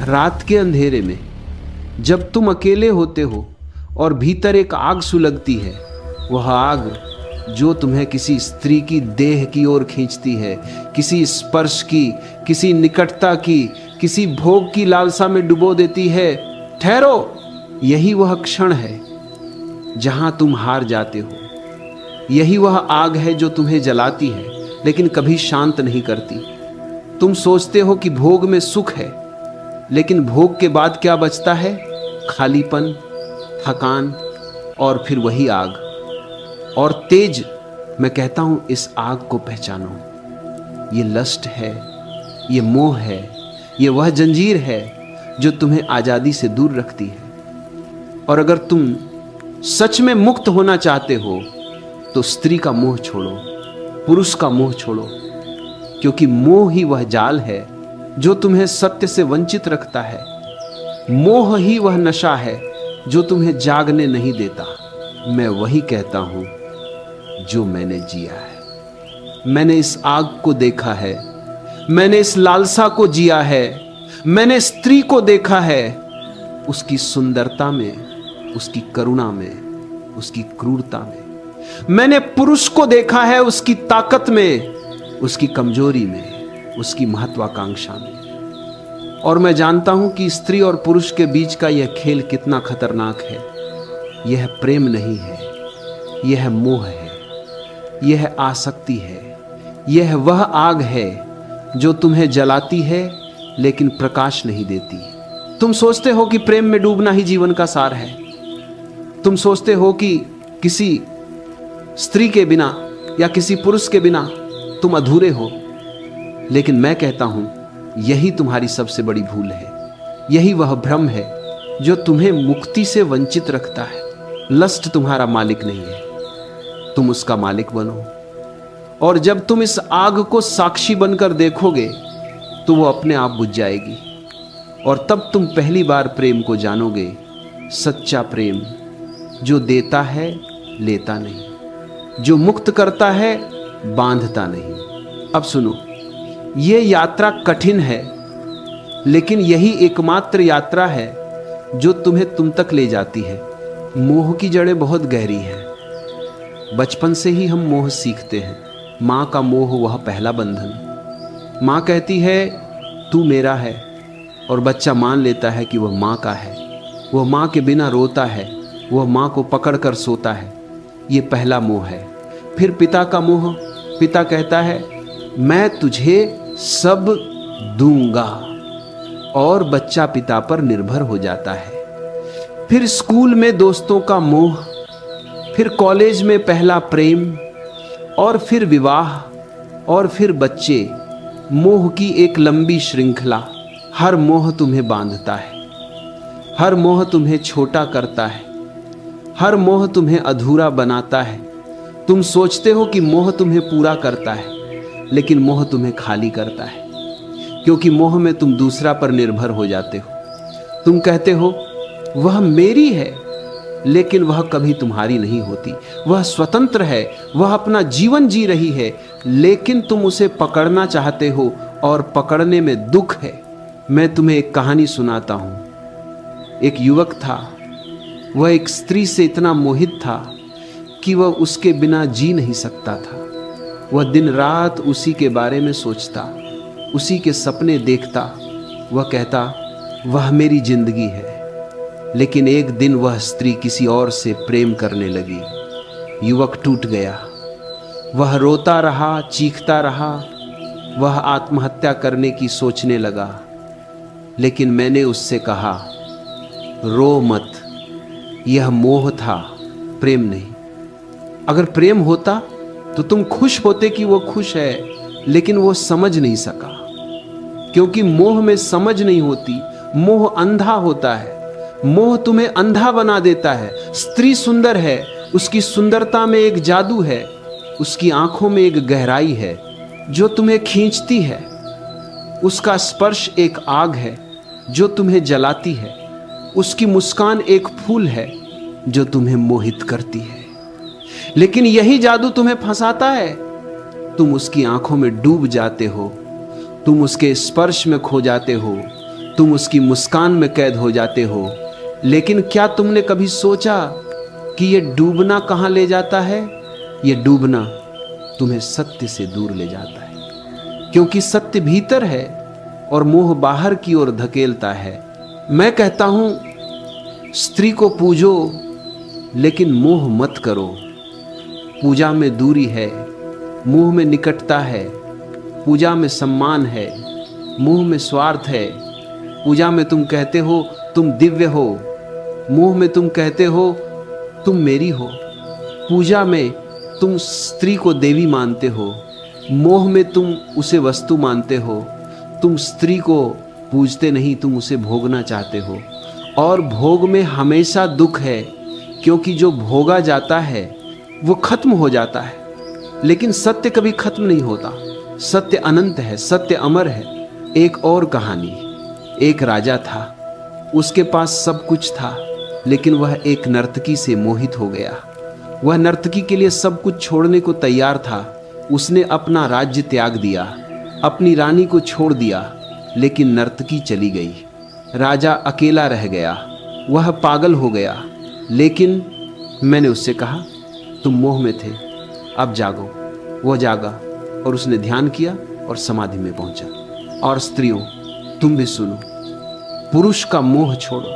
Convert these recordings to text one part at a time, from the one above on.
रात के अंधेरे में जब तुम अकेले होते हो और भीतर एक आग सुलगती है, वह आग जो तुम्हें किसी स्त्री की देह की ओर खींचती है, किसी स्पर्श की, किसी निकटता की, किसी भोग की लालसा में डुबो देती है। ठहरो, यही वह क्षण है जहां तुम हार जाते हो। यही वह आग है जो तुम्हें जलाती है लेकिन कभी शांत नहीं करती। तुम सोचते हो कि भोग में सुख है, लेकिन भोग के बाद क्या बचता है? खालीपन, थकान और फिर वही आग। और तेज, मैं कहता हूं इस आग को पहचानो। ये लस्ट है, ये मोह है, ये वह जंजीर है जो तुम्हें आजादी से दूर रखती है। और अगर तुम सच में मुक्त होना चाहते हो तो स्त्री का मोह छोड़ो, पुरुष का मोह छोड़ो, क्योंकि मोह ही वह जाल है जो तुम्हें सत्य से वंचित रखता है। मोह ही वह नशा है जो तुम्हें जागने नहीं देता। मैं वही कहता हूं जो मैंने जिया है। मैंने इस आग को देखा है, मैंने इस लालसा को जिया है, मैंने स्त्री को देखा है, उसकी सुंदरता में, उसकी करुणा में, उसकी क्रूरता में। मैंने पुरुष को देखा है उसकी ताकत में, उसकी कमजोरी में, उसकी महत्वाकांक्षा में। और मैं जानता हूं कि स्त्री और पुरुष के बीच का यह खेल कितना खतरनाक है। यह प्रेम नहीं है, यह मोह है, यह आसक्ति है, यह वह आग है जो तुम्हें जलाती है लेकिन प्रकाश नहीं देती। तुम सोचते हो कि प्रेम में डूबना ही जीवन का सार है। तुम सोचते हो कि किसी स्त्री के बिना या किसी पुरुष के बिना तुम अधूरे हो, लेकिन मैं कहता हूं यही तुम्हारी सबसे बड़ी भूल है। यही वह भ्रम है जो तुम्हें मुक्ति से वंचित रखता है। लस्ट तुम्हारा मालिक नहीं है, तुम उसका मालिक बनो। और जब तुम इस आग को साक्षी बनकर देखोगे तो वो अपने आप बुझ जाएगी। और तब तुम पहली बार प्रेम को जानोगे, सच्चा प्रेम जो देता है, लेता नहीं, जो मुक्त करता है, बांधता नहीं। अब सुनो, ये यात्रा कठिन है, लेकिन यही एकमात्र यात्रा है जो तुम्हें तुम तक ले जाती है। मोह की जड़ें बहुत गहरी हैं। बचपन से ही हम मोह सीखते हैं। माँ का मोह, वह पहला बंधन। माँ कहती है तू मेरा है, और बच्चा मान लेता है कि वह माँ का है। वह माँ के बिना रोता है, वह माँ को पकड़कर सोता है। ये पहला मोह है। फिर पिता का मोह। पिता कहता है मैं तुझे सब दूंगा, और बच्चा पिता पर निर्भर हो जाता है। फिर स्कूल में दोस्तों का मोह, फिर कॉलेज में पहला प्रेम, और फिर विवाह, और फिर बच्चे। मोह की एक लंबी श्रृंखला। हर मोह तुम्हें बांधता है, हर मोह तुम्हें छोटा करता है, हर मोह तुम्हें अधूरा बनाता है। तुम सोचते हो कि मोह तुम्हें पूरा करता है, लेकिन मोह तुम्हें खाली करता है, क्योंकि मोह में तुम दूसरा पर निर्भर हो जाते हो। तुम कहते हो वह मेरी है, लेकिन वह कभी तुम्हारी नहीं होती। वह स्वतंत्र है, वह अपना जीवन जी रही है, लेकिन तुम उसे पकड़ना चाहते हो, और पकड़ने में दुख है। मैं तुम्हें एक कहानी सुनाता हूं। एक युवक था, वह एक स्त्री से इतना मोहित था कि वह उसके बिना जी नहीं सकता था। वह दिन रात उसी के बारे में सोचता, उसी के सपने देखता। वह कहता वह मेरी जिंदगी है। लेकिन एक दिन वह स्त्री किसी और से प्रेम करने लगी। युवक टूट गया। वह रोता रहा, चीखता रहा, वह आत्महत्या करने की सोचने लगा। लेकिन मैंने उससे कहा रो मत, यह मोह था, प्रेम नहीं। अगर प्रेम होता तो तुम खुश होते कि वो खुश है, लेकिन वो समझ नहीं सका, क्योंकि मोह में समझ नहीं होती। मोह अंधा होता है, मोह तुम्हें अंधा बना देता है। स्त्री सुंदर है, उसकी सुंदरता में एक जादू है, उसकी आंखों में एक गहराई है जो तुम्हें खींचती है। उसका स्पर्श एक आग है जो तुम्हें जलाती है। उसकी मुस्कान एक फूल है जो तुम्हें मोहित करती है। लेकिन यही जादू तुम्हें फंसाता है। तुम उसकी आंखों में डूब जाते हो, तुम उसके स्पर्श में खो जाते हो, तुम उसकी मुस्कान में कैद हो जाते हो। लेकिन क्या तुमने कभी सोचा कि यह डूबना कहाँ ले जाता है? यह डूबना तुम्हें सत्य से दूर ले जाता है, क्योंकि सत्य भीतर है और मोह बाहर की ओर धकेलता है। मैं कहता हूं, स्त्री को पूजो लेकिन मोह मत करो। पूजा में दूरी है, मोह में निकटता है। पूजा में सम्मान है, मोह में स्वार्थ है। पूजा में तुम कहते हो तुम दिव्य हो, मोह में तुम कहते हो तुम मेरी हो। पूजा में तुम स्त्री को देवी मानते हो, मोह में तुम उसे वस्तु मानते हो। तुम स्त्री को पूजते नहीं, तुम उसे भोगना चाहते हो। और भोग में हमेशा दुख है, क्योंकि जो भोगा जाता है वो खत्म हो जाता है। लेकिन सत्य कभी खत्म नहीं होता। सत्य अनंत है, सत्य अमर है। एक और कहानी, एक राजा था, उसके पास सब कुछ था, लेकिन वह एक नर्तकी से मोहित हो गया। वह नर्तकी के लिए सब कुछ छोड़ने को तैयार था। उसने अपना राज्य त्याग दिया, अपनी रानी को छोड़ दिया, लेकिन नर्तकी चली गई। राजा अकेला रह गया, वह पागल हो गया। लेकिन मैंने उससे कहा, तुम मोह में थे, अब जागो। वह जागा और उसने ध्यान किया और समाधि में पहुंचा। और स्त्रियों, तुम भी सुनो, पुरुष का मोह छोड़ो।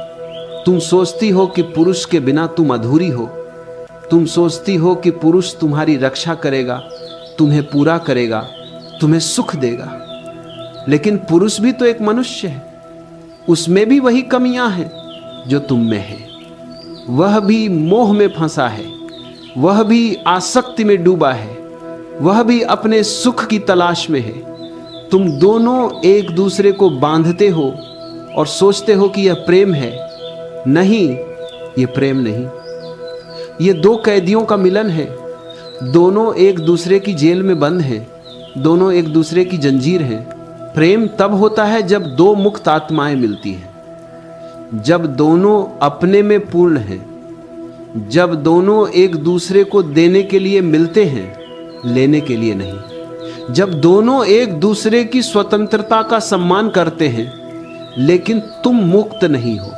तुम सोचती हो कि पुरुष के बिना तुम अधूरी हो। तुम सोचती हो कि पुरुष तुम्हारी रक्षा करेगा, तुम्हें पूरा करेगा, तुम्हें सुख देगा। लेकिन पुरुष भी तो एक मनुष्य है, उसमें भी वही कमियां हैं जो तुम में है। वह भी मोह में फंसा है, वह भी आसक्ति में डूबा है, वह भी अपने सुख की तलाश में है। तुम दोनों एक दूसरे को बांधते हो और सोचते हो कि यह प्रेम है। नहीं, यह प्रेम नहीं, ये दो कैदियों का मिलन है। दोनों एक दूसरे की जेल में बंद हैं, दोनों एक दूसरे की जंजीर हैं। प्रेम तब होता है जब दो मुक्त आत्माएं मिलती हैं, जब दोनों अपने में पूर्ण हैं, जब दोनों एक दूसरे को देने के लिए मिलते हैं, लेने के लिए नहीं। जब दोनों एक दूसरे की स्वतंत्रता का सम्मान करते हैं, लेकिन तुम मुक्त नहीं हो,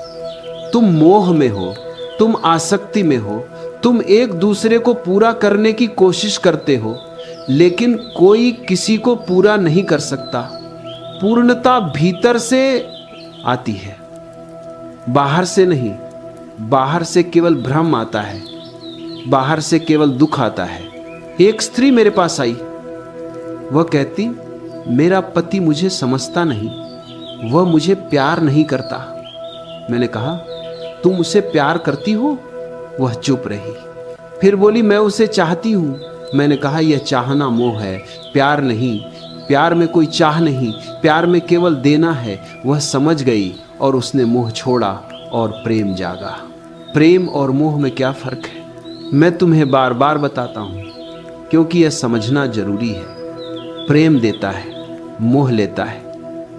तुम मोह में हो, तुम आसक्ति में हो। तुम एक दूसरे को पूरा करने की कोशिश करते हो, लेकिन कोई किसी को पूरा नहीं कर सकता। पूर्णता भीतर से आती है, बाहर से नहीं। बाहर से केवल भ्रम आता है, बाहर से केवल दुख आता है। एक स्त्री मेरे पास आई, वह कहती, मेरा पति मुझे समझता नहीं, वह मुझे प्यार नहीं करता। मैंने कहा, तुम उसे प्यार करती हो? वह चुप रही। फिर बोली, मैं उसे चाहती हूं। मैंने कहा, यह चाहना मोह है, प्यार नहीं। प्यार में कोई चाह नहीं, प्यार में केवल देना है। वह समझ गई और उसने मोह छोड़ा और प्रेम जागा। प्रेम और मोह में क्या फर्क है? मैं तुम्हें बार बार बताता हूं, क्योंकि यह समझना जरूरी है। प्रेम देता है, मोह लेता है।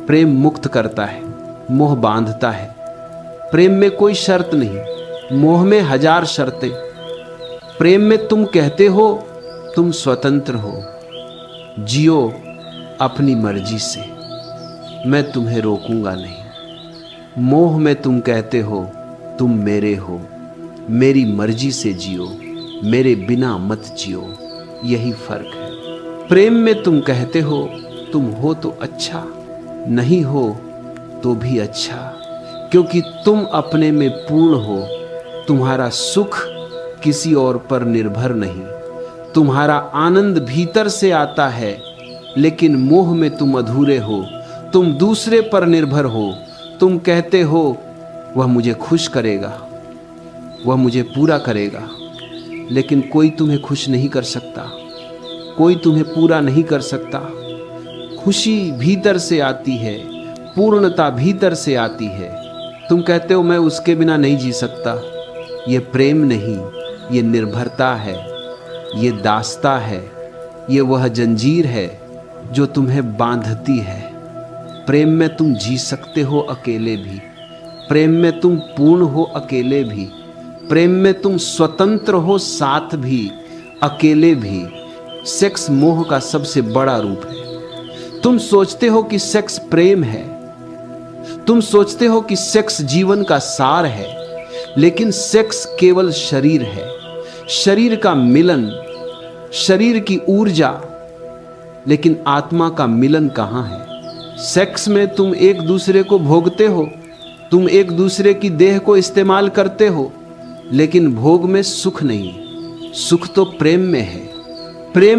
प्रेम मुक्त करता है, मोह बांधता है। प्रेम में कोई शर्त नहीं, मोह में 1000 शर्तें। प्रेम में तुम कहते हो तुम स्वतंत्र हो, जियो अपनी मर्जी से, मैं तुम्हें रोकूंगा नहीं। मोह में तुम कहते हो तुम मेरे हो, मेरी मर्जी से जियो, मेरे बिना मत जियो। यही फर्क है। प्रेम में तुम कहते हो तुम हो तो अच्छा, नहीं हो तो भी अच्छा, क्योंकि तुम अपने में पूर्ण हो। तुम्हारा सुख किसी और पर निर्भर नहीं, तुम्हारा आनंद भीतर से आता है। लेकिन मोह में तुम अधूरे हो, तुम दूसरे पर निर्भर हो। तुम कहते हो वह मुझे खुश करेगा, वह मुझे पूरा करेगा, लेकिन कोई तुम्हें खुश नहीं कर सकता, कोई तुम्हें पूरा नहीं कर सकता। खुशी भीतर से आती है, पूर्णता भीतर से आती है। तुम कहते हो मैं उसके बिना नहीं जी सकता। ये प्रेम नहीं, ये निर्भरता है, ये दास्ता है, ये वह जंजीर है जो तुम्हें बांधती है। प्रेम में तुम जी सकते हो अकेले भी, प्रेम में तुम पूर्ण हो अकेले भी, प्रेम में तुम स्वतंत्र हो साथ भी, अकेले भी। सेक्स मोह का सबसे बड़ा रूप है। तुम सोचते हो कि सेक्स प्रेम है, तुम सोचते हो कि सेक्स जीवन का सार है, लेकिन सेक्स केवल शरीर है, शरीर का मिलन, शरीर की ऊर्जा, लेकिन आत्मा का मिलन कहाँ है? सेक्स में तुम एक दूसरे को भोगते हो, तुम एक दूसरे की देह को इस्तेमाल करते हो, लेकिन भोग में सुख नहीं। सुख तो प्रेम में है। प्रेम